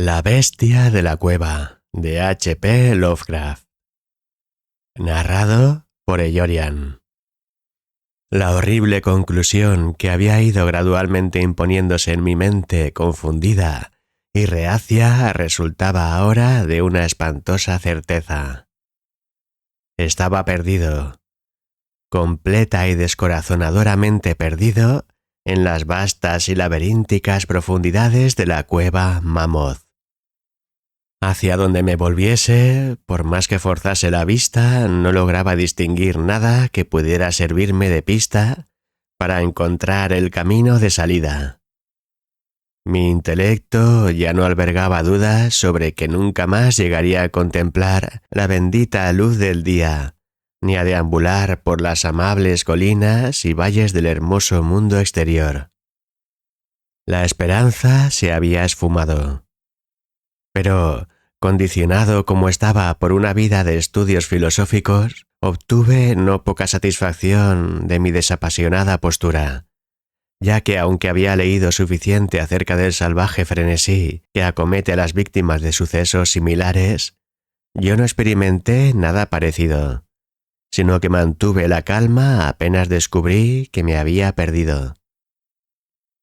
La bestia de la cueva, de H.P. Lovecraft. Narrado por Eyorian. La horrible conclusión que había ido gradualmente imponiéndose en mi mente confundida y reacia resultaba ahora de una espantosa certeza. Estaba perdido, completa y descorazonadoramente perdido, en las vastas y laberínticas profundidades de la cueva Mammoth. Hacia donde me volviese, por más que forzase la vista, no lograba distinguir nada que pudiera servirme de pista para encontrar el camino de salida. Mi intelecto ya no albergaba dudas sobre que nunca más llegaría a contemplar la bendita luz del día, ni a deambular por las amables colinas y valles del hermoso mundo exterior. La esperanza se había esfumado. Pero, condicionado como estaba por una vida de estudios filosóficos, obtuve no poca satisfacción de mi desapasionada postura, ya que aunque había leído suficiente acerca del salvaje frenesí que acomete a las víctimas de sucesos similares, yo no experimenté nada parecido, sino que mantuve la calma apenas descubrí que me había perdido.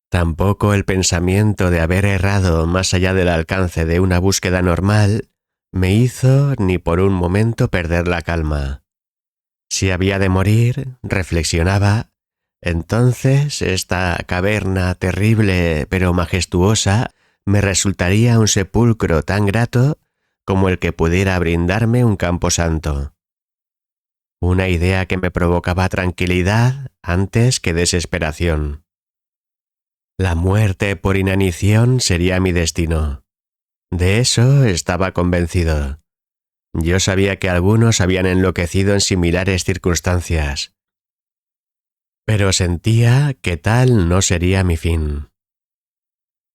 Tampoco el pensamiento de haber errado más allá del alcance de una búsqueda normal me hizo ni por un momento perder la calma. Si había de morir, reflexionaba, entonces esta caverna terrible pero majestuosa me resultaría un sepulcro tan grato como el que pudiera brindarme un camposanto. Una idea que me provocaba tranquilidad antes que desesperación. La muerte por inanición sería mi destino. De eso estaba convencido. Yo sabía que algunos habían enloquecido en similares circunstancias, pero sentía que tal no sería mi fin.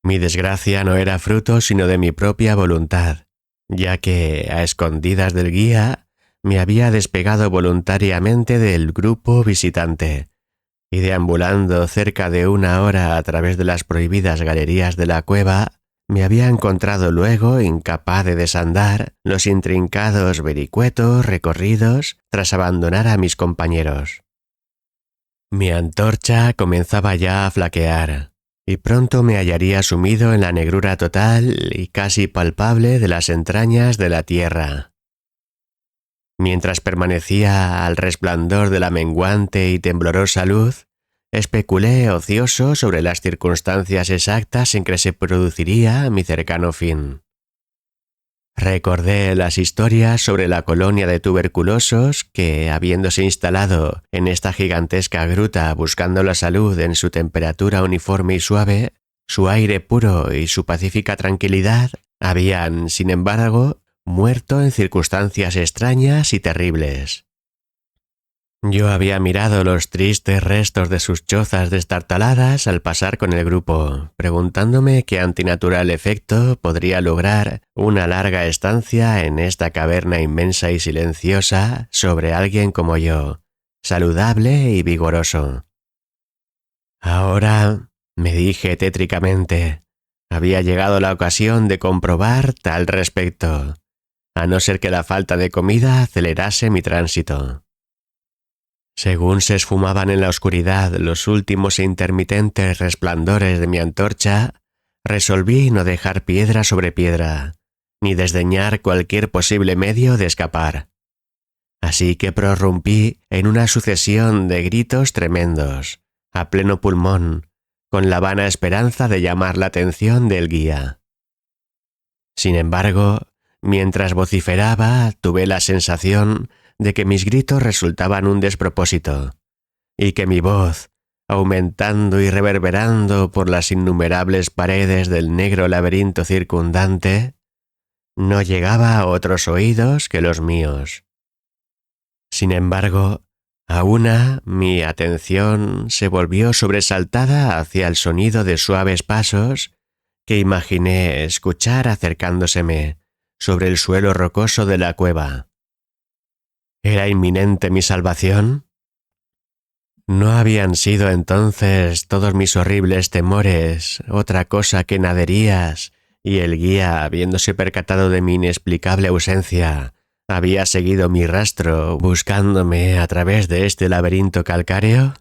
Mi desgracia no era fruto sino de mi propia voluntad, ya que, a escondidas del guía, me había despegado voluntariamente del grupo visitante, y deambulando cerca de una hora a través de las prohibidas galerías de la cueva, me había encontrado luego incapaz de desandar los intrincados vericuetos recorridos tras abandonar a mis compañeros. Mi antorcha comenzaba ya a flaquear, y pronto me hallaría sumido en la negrura total y casi palpable de las entrañas de la tierra. Mientras permanecía al resplandor de la menguante y temblorosa luz, especulé ocioso sobre las circunstancias exactas en que se produciría mi cercano fin. Recordé las historias sobre la colonia de tuberculosos que, habiéndose instalado en esta gigantesca gruta buscando la salud en su temperatura uniforme y suave, su aire puro y su pacífica tranquilidad, habían, sin embargo, muerto en circunstancias extrañas y terribles. Yo había mirado los tristes restos de sus chozas destartaladas al pasar con el grupo, preguntándome qué antinatural efecto podría lograr una larga estancia en esta caverna inmensa y silenciosa sobre alguien como yo, saludable y vigoroso. Ahora, me dije tétricamente, había llegado la ocasión de comprobar tal respecto, a no ser que la falta de comida acelerase mi tránsito. Según se esfumaban en la oscuridad los últimos e intermitentes resplandores de mi antorcha, resolví no dejar piedra sobre piedra, ni desdeñar cualquier posible medio de escapar. Así que prorrumpí en una sucesión de gritos tremendos, a pleno pulmón, con la vana esperanza de llamar la atención del guía. Sin embargo, mientras vociferaba, tuve la sensación de que mis gritos resultaban un despropósito, y que mi voz, aumentando y reverberando por las innumerables paredes del negro laberinto circundante, no llegaba a otros oídos que los míos. Sin embargo, a una mi atención se volvió sobresaltada hacia el sonido de suaves pasos que imaginé escuchar acercándoseme sobre el suelo rocoso de la cueva. ¿Era inminente mi salvación? ¿No habían sido entonces todos mis horribles temores otra cosa que naderías y el guía, habiéndose percatado de mi inexplicable ausencia, había seguido mi rastro buscándome a través de este laberinto calcáreo?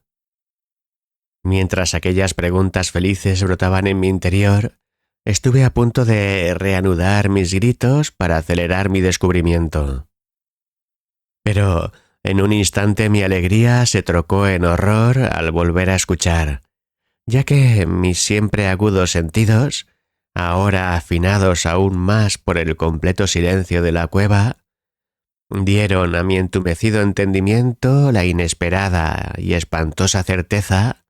Mientras aquellas preguntas felices brotaban en mi interior, estuve a punto de reanudar mis gritos para acelerar mi descubrimiento. Pero en un instante mi alegría se trocó en horror al volver a escuchar, ya que mis siempre agudos sentidos, ahora afinados aún más por el completo silencio de la cueva, dieron a mi entumecido entendimiento la inesperada y espantosa certeza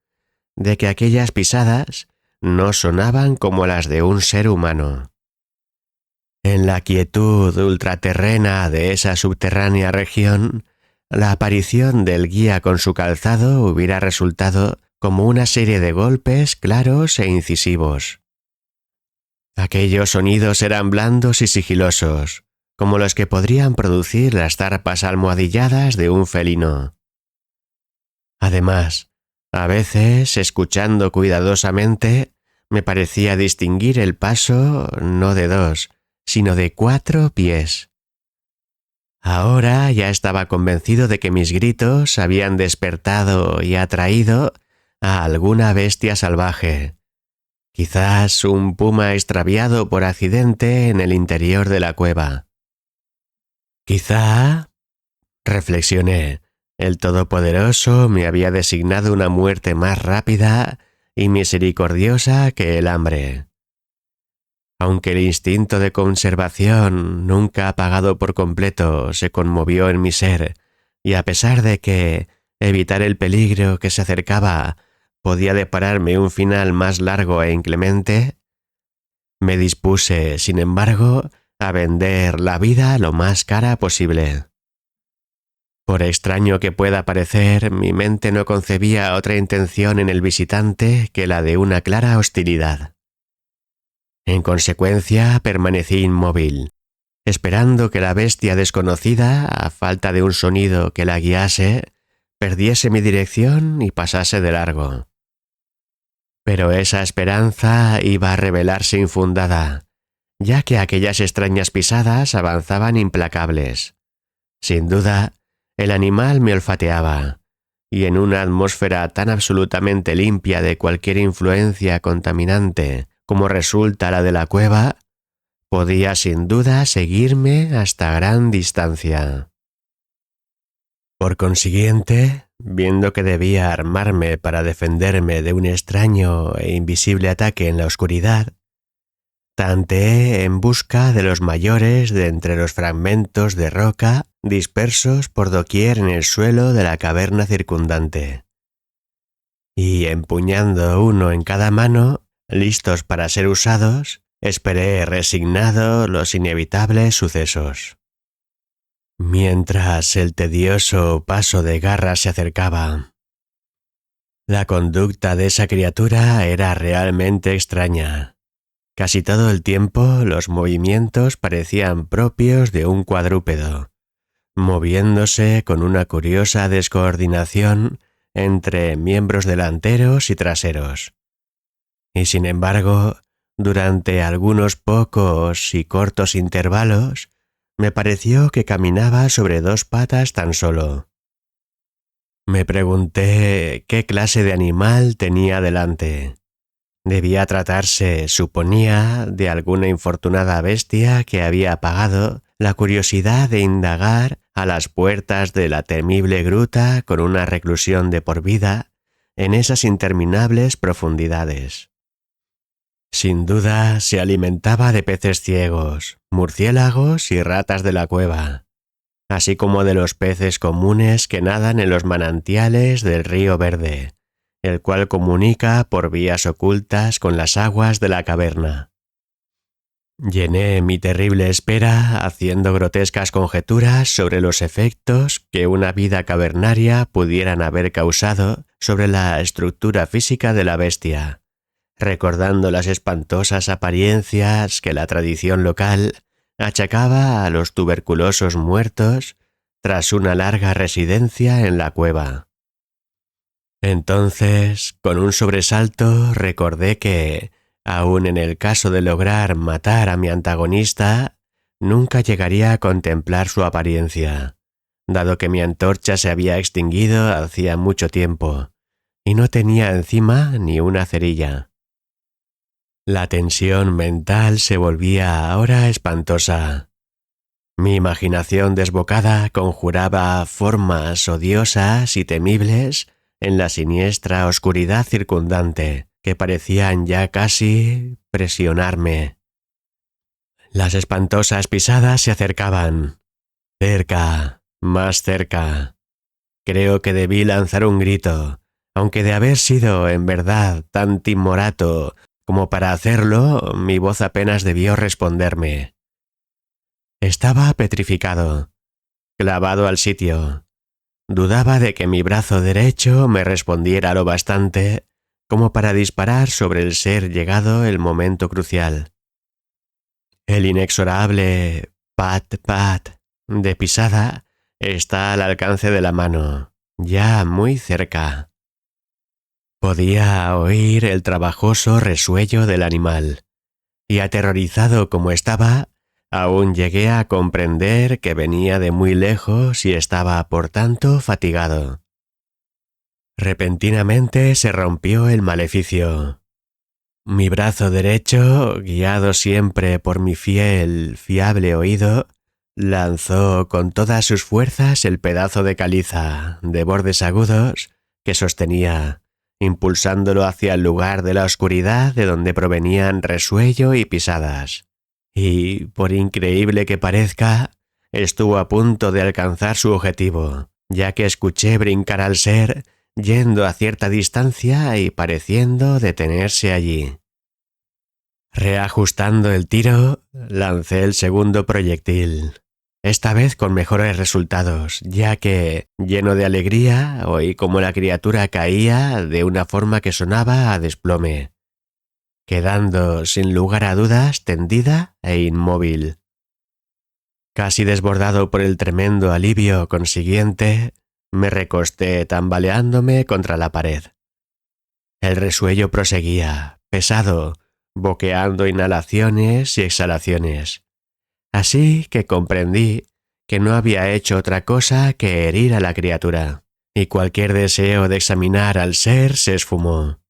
de que aquellas pisadas no sonaban como las de un ser humano. En la quietud ultraterrena de esa subterránea región, la aparición del guía con su calzado hubiera resultado como una serie de golpes claros e incisivos. Aquellos sonidos eran blandos y sigilosos, como los que podrían producir las zarpas almohadilladas de un felino. Además, a veces, escuchando cuidadosamente, me parecía distinguir el paso no de 2, sino de 4 pies. Ahora ya estaba convencido de que mis gritos habían despertado y atraído a alguna bestia salvaje, quizás un puma extraviado por accidente en el interior de la cueva. Quizá, reflexioné, el Todopoderoso me había designado una muerte más rápida y misericordiosa que el hambre. Aunque el instinto de conservación, nunca apagado por completo, se conmovió en mi ser, y a pesar de que evitar el peligro que se acercaba podía depararme un final más largo e inclemente, me dispuse, sin embargo, a vender la vida lo más cara posible. Por extraño que pueda parecer, mi mente no concebía otra intención en el visitante que la de una clara hostilidad. En consecuencia, permanecí inmóvil, esperando que la bestia desconocida, a falta de un sonido que la guiase, perdiese mi dirección y pasase de largo. Pero esa esperanza iba a revelarse infundada, ya que aquellas extrañas pisadas avanzaban implacables. Sin duda, el animal me olfateaba, y en una atmósfera tan absolutamente limpia de cualquier influencia contaminante como resulta la de la cueva, podía sin duda seguirme hasta gran distancia. Por consiguiente, viendo que debía armarme para defenderme de un extraño e invisible ataque en la oscuridad, tanteé en busca de los mayores de entre los fragmentos de roca dispersos por doquier en el suelo de la caverna circundante. Y empuñando uno en cada mano, listos para ser usados, esperé resignado los inevitables sucesos. Mientras el tedioso paso de garras se acercaba, la conducta de esa criatura era realmente extraña. Casi todo el tiempo los movimientos parecían propios de un cuadrúpedo, moviéndose con una curiosa descoordinación entre miembros delanteros y traseros. Y sin embargo, durante algunos pocos y cortos intervalos, me pareció que caminaba sobre 2 patas tan solo. Me pregunté qué clase de animal tenía delante. Debía tratarse, suponía, de alguna infortunada bestia que había apagado la curiosidad de indagar a las puertas de la temible gruta con una reclusión de por vida en esas interminables profundidades. Sin duda se alimentaba de peces ciegos, murciélagos y ratas de la cueva, así como de los peces comunes que nadan en los manantiales del río Verde, el cual comunica por vías ocultas con las aguas de la caverna. Llené mi terrible espera haciendo grotescas conjeturas sobre los efectos que una vida cavernaria pudieran haber causado sobre la estructura física de la bestia, recordando las espantosas apariencias que la tradición local achacaba a los tuberculosos muertos tras una larga residencia en la cueva. Entonces, con un sobresalto, recordé que, aun en el caso de lograr matar a mi antagonista, nunca llegaría a contemplar su apariencia, dado que mi antorcha se había extinguido hacía mucho tiempo y no tenía encima ni una cerilla. La tensión mental se volvía ahora espantosa. Mi imaginación desbocada conjuraba formas odiosas y temibles en la siniestra oscuridad circundante, que parecían ya casi presionarme. Las espantosas pisadas se acercaban. Cerca, más cerca. Creo que debí lanzar un grito, aunque de haber sido, en verdad, tan timorato como para hacerlo, mi voz apenas debió responderme. Estaba petrificado, clavado al sitio. Dudaba de que mi brazo derecho me respondiera lo bastante como para disparar sobre el ser llegado el momento crucial. El inexorable pat-pat de pisada está al alcance de la mano, ya muy cerca. Podía oír el trabajoso resuello del animal, y aterrorizado como estaba, aún llegué a comprender que venía de muy lejos y estaba, por tanto, fatigado. Repentinamente se rompió el maleficio. Mi brazo derecho, guiado siempre por mi fiable oído, lanzó con todas sus fuerzas el pedazo de caliza, de bordes agudos, que sostenía, impulsándolo hacia el lugar de la oscuridad de donde provenían resuello y pisadas. Y, por increíble que parezca, estuvo a punto de alcanzar su objetivo, ya que escuché brincar al ser, yendo a cierta distancia y pareciendo detenerse allí. Reajustando el tiro, lancé el segundo proyectil, esta vez con mejores resultados, ya que, lleno de alegría, oí como la criatura caía de una forma que sonaba a desplome, quedando, sin lugar a dudas, tendida e inmóvil. Casi desbordado por el tremendo alivio consiguiente, me recosté tambaleándome contra la pared. El resuello proseguía, pesado, boqueando inhalaciones y exhalaciones. Así que comprendí que no había hecho otra cosa que herir a la criatura, y cualquier deseo de examinar al ser se esfumó.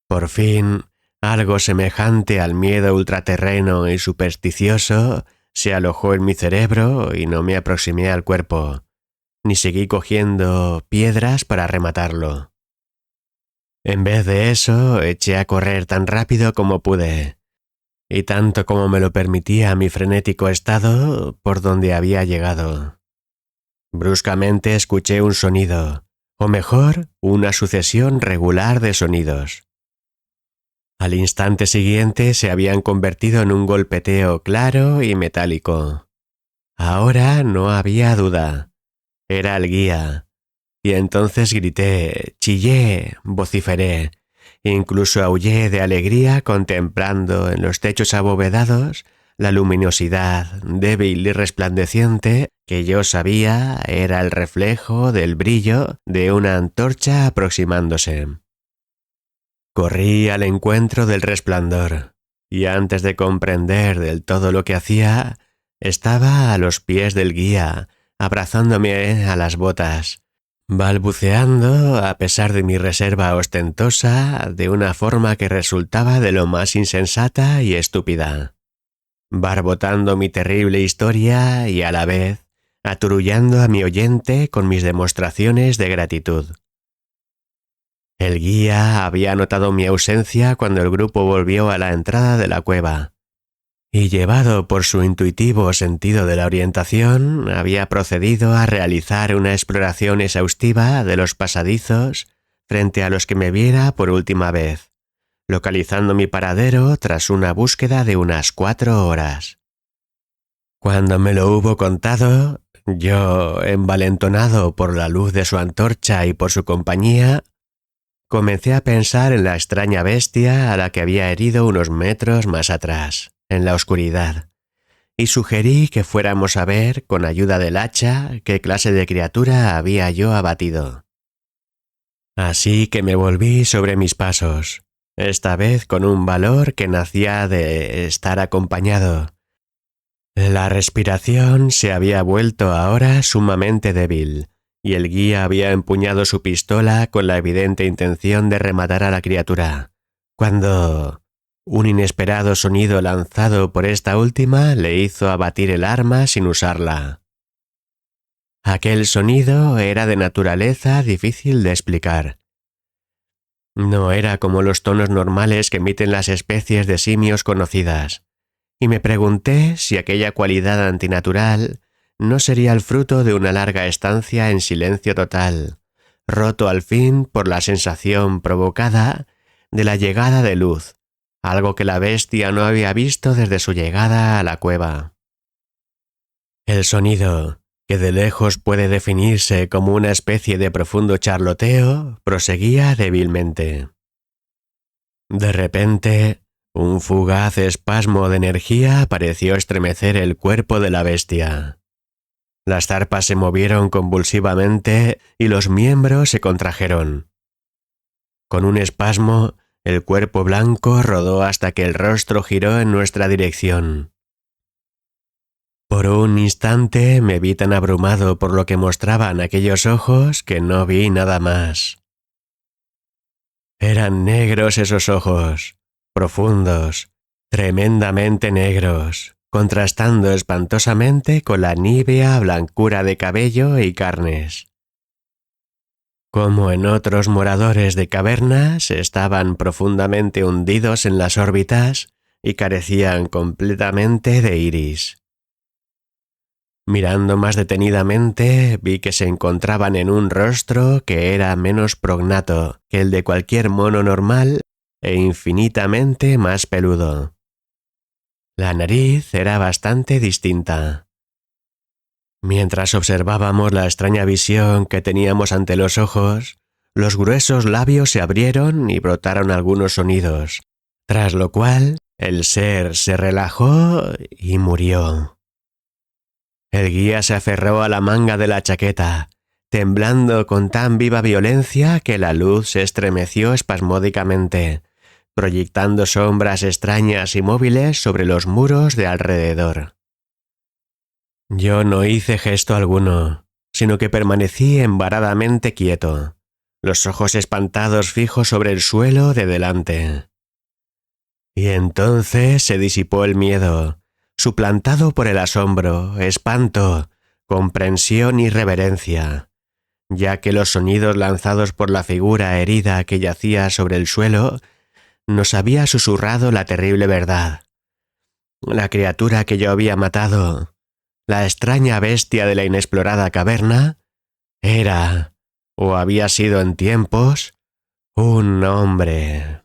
Por fin, algo semejante al miedo ultraterreno y supersticioso se alojó en mi cerebro y no me aproximé al cuerpo, ni seguí cogiendo piedras para rematarlo. En vez de eso, eché a correr tan rápido como pude, y tanto como me lo permitía mi frenético estado, por donde había llegado. Bruscamente escuché un sonido, o mejor, una sucesión regular de sonidos. Al instante siguiente se habían convertido en un golpeteo claro y metálico. Ahora no había duda. Era el guía. Y entonces grité, chillé, vociferé, incluso aullé de alegría contemplando en los techos abovedados la luminosidad débil y resplandeciente que yo sabía era el reflejo del brillo de una antorcha aproximándose. Corrí al encuentro del resplandor, y antes de comprender del todo lo que hacía, estaba a los pies del guía, abrazándome a las botas, balbuceando, a pesar de mi reserva ostentosa, de una forma que resultaba de lo más insensata y estúpida, barbotando mi terrible historia y a la vez aturullando a mi oyente con mis demostraciones de gratitud. El guía había notado mi ausencia cuando el grupo volvió a la entrada de la cueva, y llevado por su intuitivo sentido de la orientación, había procedido a realizar una exploración exhaustiva de los pasadizos frente a los que me viera por última vez, localizando mi paradero tras una búsqueda de unas 4 horas. Cuando me lo hubo contado, yo, envalentonado por la luz de su antorcha y por su compañía, comencé a pensar en la extraña bestia a la que había herido unos metros más atrás, en la oscuridad, y sugerí que fuéramos a ver, con ayuda del hacha, qué clase de criatura había yo abatido. Así que me volví sobre mis pasos, esta vez con un valor que nacía de estar acompañado. La respiración se había vuelto ahora sumamente débil, y el guía había empuñado su pistola con la evidente intención de rematar a la criatura, cuando un inesperado sonido lanzado por esta última le hizo abatir el arma sin usarla. Aquel sonido era de naturaleza difícil de explicar. No era como los tonos normales que emiten las especies de simios conocidas, y me pregunté si aquella cualidad antinatural no sería el fruto de una larga estancia en silencio total, roto al fin por la sensación provocada de la llegada de luz, algo que la bestia no había visto desde su llegada a la cueva. El sonido, que de lejos puede definirse como una especie de profundo charloteo, proseguía débilmente. De repente, un fugaz espasmo de energía pareció estremecer el cuerpo de la bestia. Las zarpas se movieron convulsivamente y los miembros se contrajeron. Con un espasmo, el cuerpo blanco rodó hasta que el rostro giró en nuestra dirección. Por un instante me vi tan abrumado por lo que mostraban aquellos ojos que no vi nada más. Eran negros esos ojos, profundos, tremendamente negros, contrastando espantosamente con la nívea blancura de cabello y carnes. Como en otros moradores de cavernas, estaban profundamente hundidos en las órbitas y carecían completamente de iris. Mirando más detenidamente, vi que se encontraban en un rostro que era menos prognato que el de cualquier mono normal e infinitamente más peludo. La nariz era bastante distinta. Mientras observábamos la extraña visión que teníamos ante los ojos, los gruesos labios se abrieron y brotaron algunos sonidos, tras lo cual el ser se relajó y murió. El guía se aferró a la manga de la chaqueta, temblando con tan viva violencia que la luz se estremeció espasmódicamente, proyectando sombras extrañas y móviles sobre los muros de alrededor. Yo no hice gesto alguno, sino que permanecí embaradamente quieto, los ojos espantados fijos sobre el suelo de delante. Y entonces se disipó el miedo, suplantado por el asombro, espanto, comprensión y reverencia, ya que los sonidos lanzados por la figura herida que yacía sobre el suelo nos había susurrado la terrible verdad. La criatura que yo había matado, la extraña bestia de la inexplorada caverna, era, o había sido en tiempos, un hombre.